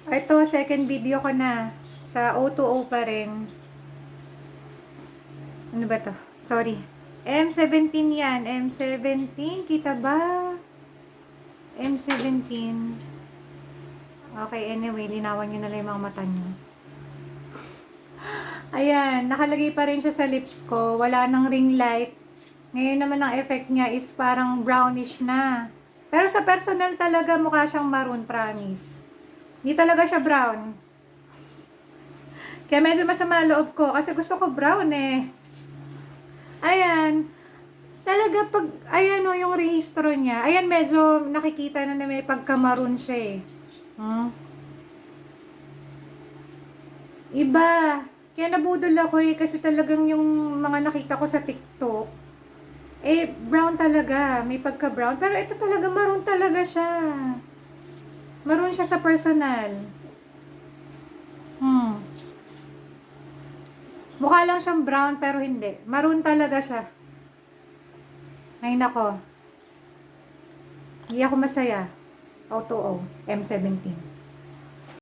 Ito, second video ko na. Sa O2O pa rin. Ano ba to? Sorry. M17 yan. M17. Kita ba? M17. Okay, anyway. Linawan nyo na lang yung mga mata nyo. Ayan. Nakalagay pa rin siya sa lips ko. Wala nang ring light. Ngayon naman ang effect niya is parang brownish na. Pero sa personal talaga mukha siyang maroon, promise. Hindi talaga siya brown. Kaya medyo masama loob ko kasi gusto ko brown eh. Ayan. Talaga pag, ayan o, yung rehistro niya. Ayan, medyo nakikita na may pagka-maroon siya eh. Iba. Kaya nabudol ako eh kasi talagang yung mga nakita ko sa TikTok eh, brown talaga. May pagka-brown. Pero ito talaga, maroon talaga siya. Maroon siya sa personal. Mukha lang siyang brown pero hindi. Maroon talaga siya. Ay nako. Hindi ako masaya. O2O. M17.